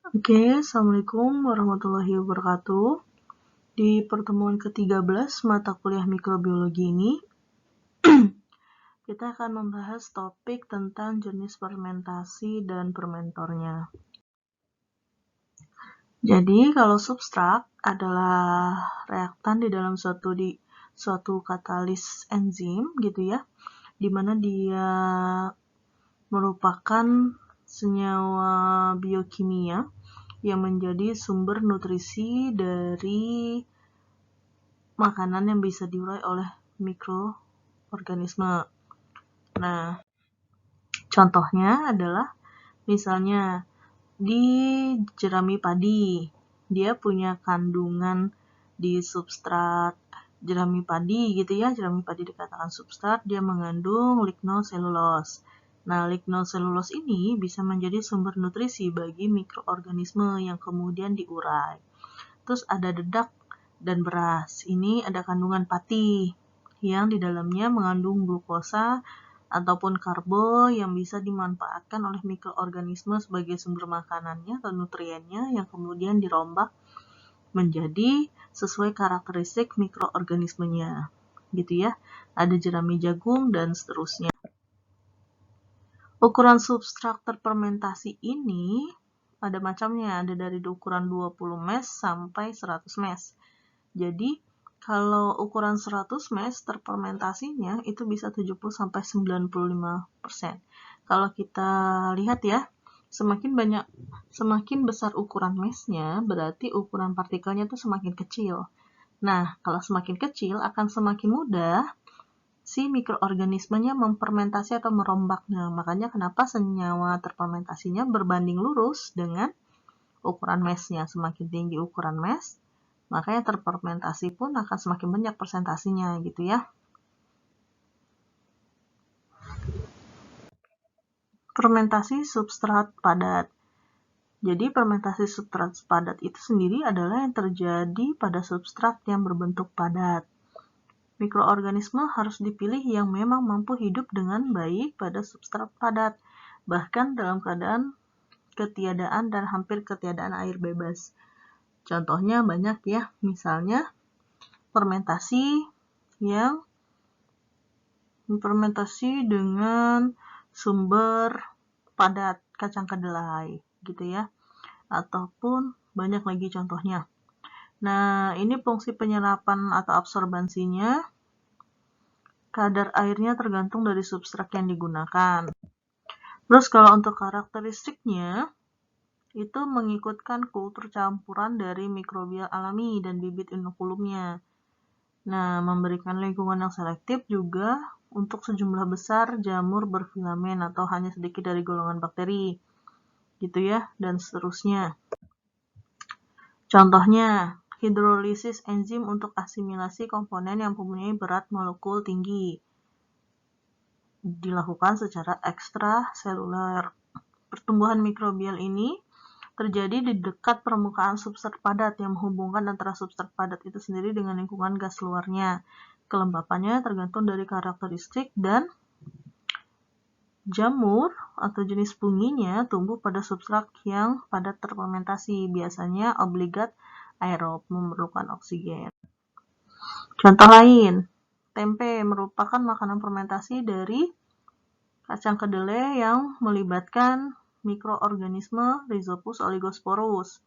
Oke, Assalamualaikum warahmatullahi wabarakatuh. Di pertemuan ke-13 mata kuliah mikrobiologi ini, kita akan membahas topik tentang jenis fermentasi dan fermentornya. Jadi, kalau substrat adalah reaktan di dalam suatu katalis enzim gitu ya, di mana dia merupakan senyawa biokimia yang menjadi sumber nutrisi dari makanan yang bisa diurai oleh mikroorganisme. Nah, contohnya adalah misalnya di jerami padi, dia punya kandungan di substrat jerami padi gitu ya, jerami padi dikatakan substrat, dia mengandung lignoselulose. Nah, lignoselulose ini bisa menjadi sumber nutrisi bagi mikroorganisme yang kemudian diurai. Terus ada dedak dan beras. Ini ada kandungan pati yang di dalamnya mengandung glukosa ataupun karbo yang bisa dimanfaatkan oleh mikroorganisme sebagai sumber makanannya atau nutriennya yang kemudian dirombak menjadi sesuai karakteristik mikroorganismenya. Gitu ya. Ada jerami jagung dan seterusnya. Ukuran substrat terfermentasi ini ada macamnya, ada dari ukuran 20 mes sampai 100 mes. Jadi, kalau ukuran 100 mes terfermentasinya itu bisa 70 sampai 95%. Kalau kita lihat ya, semakin besar ukuran mesnya, berarti ukuran partikelnya itu semakin kecil. Nah, kalau semakin kecil akan semakin mudah si mikroorganismenya memfermentasi atau merombaknya. Makanya kenapa senyawa terfermentasinya berbanding lurus dengan ukuran mesnya. Semakin tinggi ukuran mes, makanya terfermentasi pun akan semakin banyak persentasinya gitu ya. Fermentasi substrat padat. Jadi fermentasi substrat padat itu sendiri adalah yang terjadi pada substrat yang berbentuk padat. Mikroorganisme harus dipilih yang memang mampu hidup dengan baik pada substrat padat, bahkan dalam keadaan ketiadaan dan hampir ketiadaan air bebas. Contohnya banyak ya, misalnya fermentasi dengan sumber padat kacang kedelai gitu ya, ataupun banyak lagi contohnya. Nah, ini fungsi penyerapan atau absorbansinya, kadar airnya tergantung dari substrat yang digunakan. Terus kalau untuk karakteristiknya, itu mengikutkan kultur campuran dari mikrobial alami dan bibit inokulumnya. Nah, memberikan lingkungan yang selektif juga untuk sejumlah besar jamur berfilamen atau hanya sedikit dari golongan bakteri. Gitu ya, dan seterusnya. Contohnya, hidrolisis enzim untuk asimilasi komponen yang mempunyai berat molekul tinggi. Dilakukan secara ekstraseluler. Pertumbuhan mikrobial ini terjadi di dekat permukaan substrat padat yang menghubungkan antara substrat padat itu sendiri dengan lingkungan gas luarnya. Kelembapannya tergantung dari karakteristik dan jamur atau jenis funginya tumbuh pada substrat yang padat terfermentasi. Biasanya obligat aerob, memerlukan oksigen. Contoh lain, tempe merupakan makanan fermentasi dari kacang kedelai yang melibatkan mikroorganisme Rhizopus oligosporus.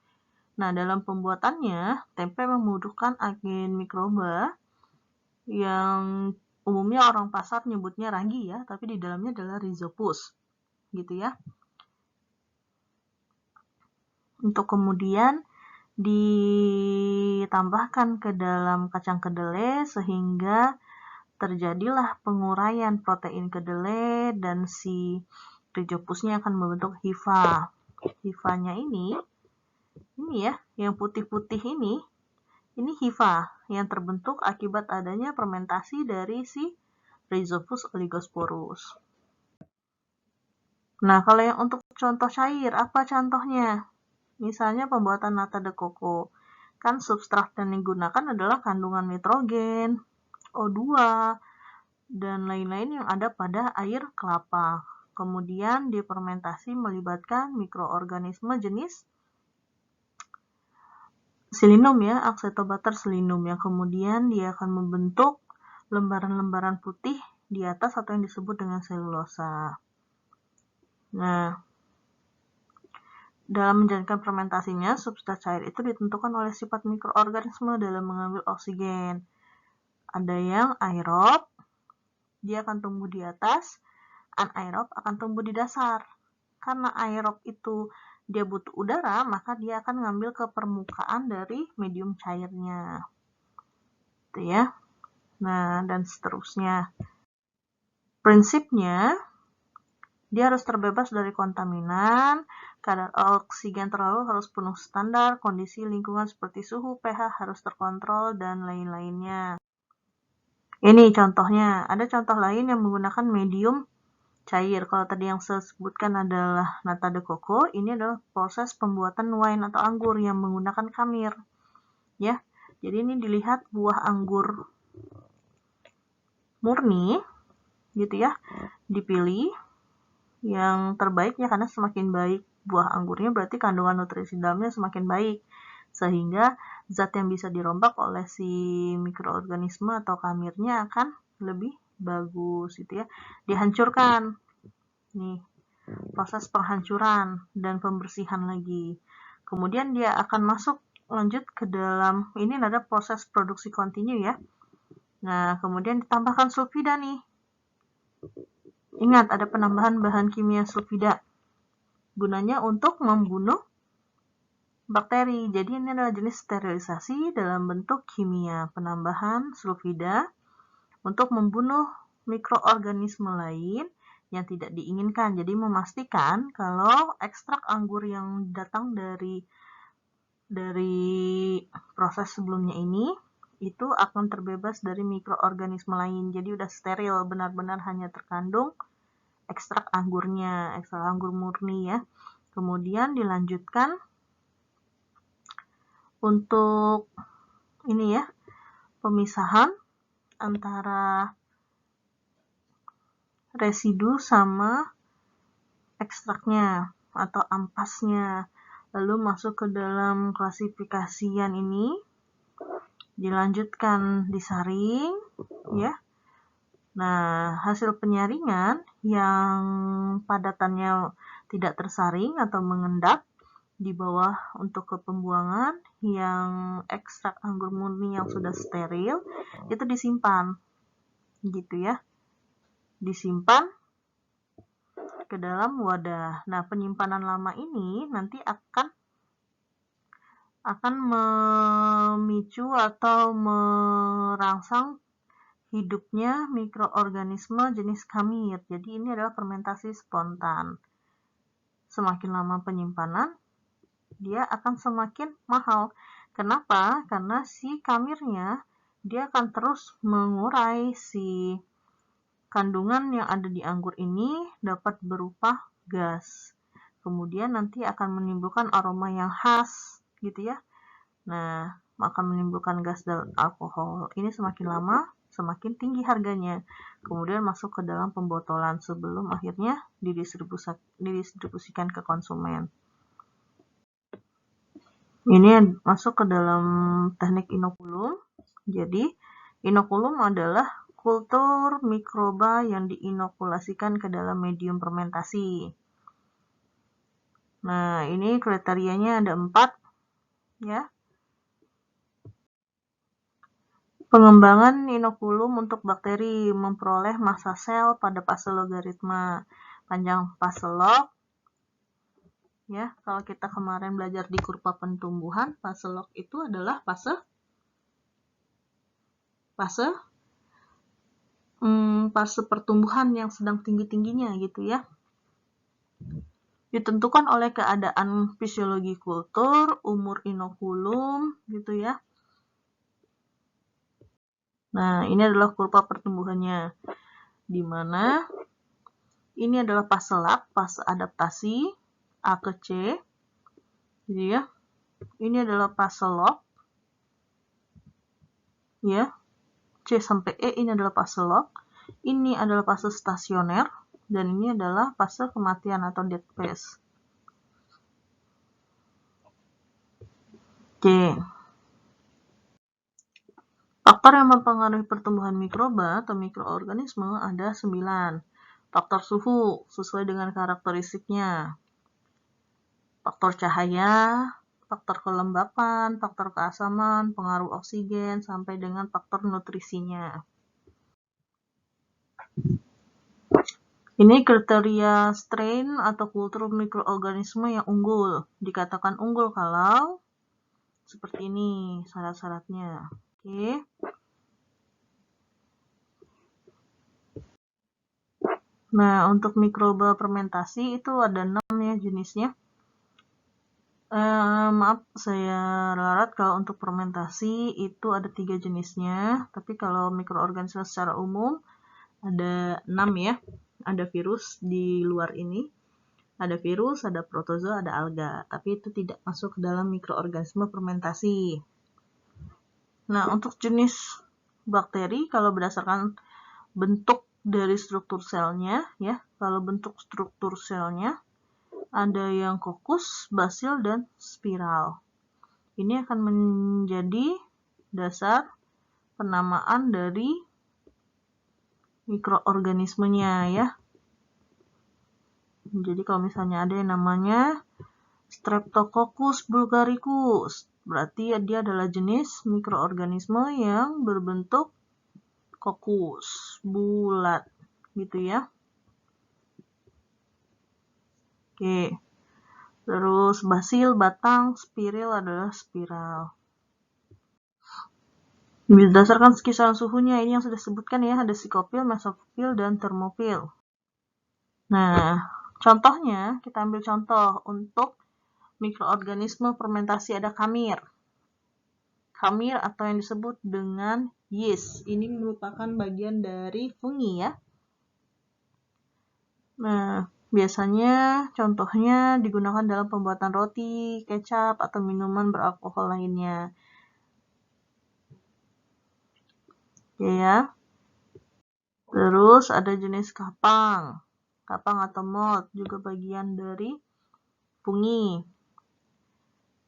Nah, dalam pembuatannya, tempe membutuhkan agen mikroba yang umumnya orang pasar nyebutnya ragi ya, tapi di dalamnya adalah Rhizopus. Gitu ya. Untuk kemudian ditambahkan ke dalam kacang kedelai sehingga terjadilah penguraian protein kedelai dan si Rhizopusnya akan membentuk hifa. Hifanya ini ya, yang putih-putih ini hifa yang terbentuk akibat adanya fermentasi dari si Rhizopus oligosporus. Nah, kalau yang untuk contoh cair, apa contohnya? Misalnya pembuatan nata de coco. Kan substrat yang digunakan adalah kandungan nitrogen, O2, dan lain-lain yang ada pada air kelapa. Kemudian difermentasi melibatkan mikroorganisme jenis selinum ya, acetobater selinum, yang kemudian dia akan membentuk lembaran-lembaran putih di atas atau yang disebut dengan selulosa. Nah, dalam menjalankan fermentasinya, substrat cair itu ditentukan oleh sifat mikroorganisme dalam mengambil oksigen. Ada yang aerob, dia akan tumbuh di atas, anaerob akan tumbuh di dasar. Karena aerob itu dia butuh udara, maka dia akan ngambil ke permukaan dari medium cairnya. Itu ya. Nah, dan seterusnya. Prinsipnya, dia harus terbebas dari kontaminan, kadar oksigen terlalu harus penuh standar, kondisi lingkungan seperti suhu, pH harus terkontrol, dan lain-lainnya. Ini contohnya. Ada contoh lain yang menggunakan medium cair. Kalau tadi yang saya sebutkan adalah nata de coco, ini adalah proses pembuatan wine atau anggur yang menggunakan khamir. Ya, jadi ini dilihat buah anggur murni, gitu ya, dipilih yang terbaik ya, karena semakin baik buah anggurnya berarti kandungan nutrisi dalamnya semakin baik, sehingga zat yang bisa dirombak oleh si mikroorganisme atau khamirnya akan lebih bagus, gitu ya. Dihancurkan. Nih, proses penghancuran dan pembersihan lagi. Kemudian dia akan masuk lanjut ke dalam, ini ada proses produksi kontinu ya. Nah, kemudian ditambahkan sulfida nih. Ingat, ada penambahan bahan kimia sulfida. Gunanya untuk membunuh bakteri. Jadi ini adalah jenis sterilisasi dalam bentuk kimia. Penambahan sulfida untuk membunuh mikroorganisme lain yang tidak diinginkan. Jadi memastikan kalau ekstrak anggur yang datang dari proses sebelumnya ini itu akan terbebas dari mikroorganisme lain. Jadi udah steril, benar-benar hanya terkandung ekstrak anggurnya, ekstrak anggur murni ya. Kemudian dilanjutkan untuk ini ya, pemisahan antara residu sama ekstraknya atau ampasnya. Lalu masuk ke dalam klasifikasian ini, dilanjutkan disaring ya. Nah, hasil penyaringan yang padatannya tidak tersaring atau mengendap di bawah untuk ke pembuangan, yang ekstrak anggur murni yang sudah steril itu disimpan, gitu ya. Disimpan ke dalam wadah. Nah, penyimpanan lama ini nanti akan memicu atau merangsang hidupnya mikroorganisme jenis khamir. Jadi ini adalah fermentasi spontan. Semakin lama penyimpanan, dia akan semakin mahal. Kenapa? Karena si khamirnya dia akan terus mengurai si kandungan yang ada di anggur ini dapat berupa gas. Kemudian nanti akan menimbulkan aroma yang khas, gitu ya. Nah, akan menimbulkan gas dan alkohol. Ini semakin lama semakin tinggi harganya. Kemudian masuk ke dalam pembotolan sebelum akhirnya didistribusikan ke konsumen. Ini masuk ke dalam teknik inokulum. Jadi, inokulum adalah kultur mikroba yang diinokulasikan ke dalam medium fermentasi. Nah, ini kriterianya ada 4 ya. Pengembangan inokulum untuk bakteri memperoleh massa sel pada fase logaritma panjang fase log. Ya, kalau kita kemarin belajar di kurva pentumbuhan, fase log itu adalah fase pertumbuhan yang sedang tinggi-tingginya, gitu ya. Ditentukan oleh keadaan fisiologi kultur, umur inokulum, gitu ya. Nah, ini adalah kurva pertumbuhannya, di mana ini adalah fase lag, fase adaptasi A ke C, gitu ya. Ini adalah fase log, ya. C sampai E ini adalah fase log. Ini adalah fase stasioner, dan ini adalah fase kematian atau dead phase. Oke. Faktor yang mempengaruhi pertumbuhan mikroba atau mikroorganisme ada 9. Faktor suhu sesuai dengan karakteristiknya. Faktor cahaya, faktor kelembapan, faktor keasaman, pengaruh oksigen, sampai dengan faktor nutrisinya. Ini kriteria strain atau kultur mikroorganisme yang unggul. Dikatakan unggul kalau seperti ini syarat-syaratnya. Oke. Nah, untuk mikroba fermentasi itu ada 6 ya jenisnya. Maaf, saya ralat kalau untuk fermentasi itu ada 3 jenisnya. Tapi kalau mikroorganisme secara umum ada 6 ya. Ada virus di luar ini. Ada virus, ada protozoa, ada alga. Tapi itu tidak masuk ke dalam mikroorganisme fermentasi. Nah, untuk jenis bakteri, kalau berdasarkan bentuk dari struktur selnya, ya, kalau bentuk struktur selnya, ada yang kokus, basil, dan spiral. Ini akan menjadi dasar penamaan dari mikroorganismenya, ya. Jadi kalau misalnya ada yang namanya Streptococcus bulgaricus, berarti dia adalah jenis mikroorganisme yang berbentuk kokus, bulat, gitu ya. Oke. Terus basil, batang, spiral adalah spiral. Berdasarkan kisaran suhunya, ini yang sudah disebutkan ya, ada psikofil, mesofil, dan termofil. Nah, contohnya, kita ambil contoh untuk mikroorganisme fermentasi ada kamir. Kamir atau yang disebut dengan yeast. Ini merupakan bagian dari fungi ya. Nah, biasanya contohnya digunakan dalam pembuatan roti, kecap, atau minuman beralkohol lainnya. Oke ya. Terus ada jenis kapang. Kapang atau mold juga bagian dari fungi.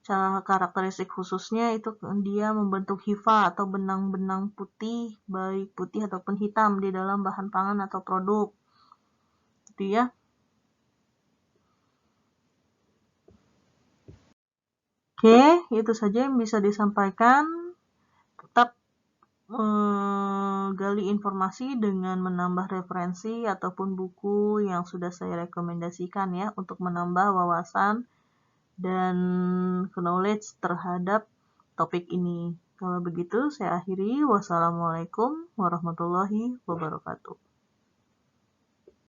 Cara karakteristik khususnya itu dia membentuk hifa atau benang-benang putih, baik putih ataupun hitam di dalam bahan pangan atau produk. Gitu ya. Oke, itu saja yang bisa disampaikan. Tetap gali informasi dengan menambah referensi ataupun buku yang sudah saya rekomendasikan ya untuk menambah wawasan dan knowledge terhadap topik ini. Kalau begitu, saya akhiri. Wassalamualaikum warahmatullahi wabarakatuh.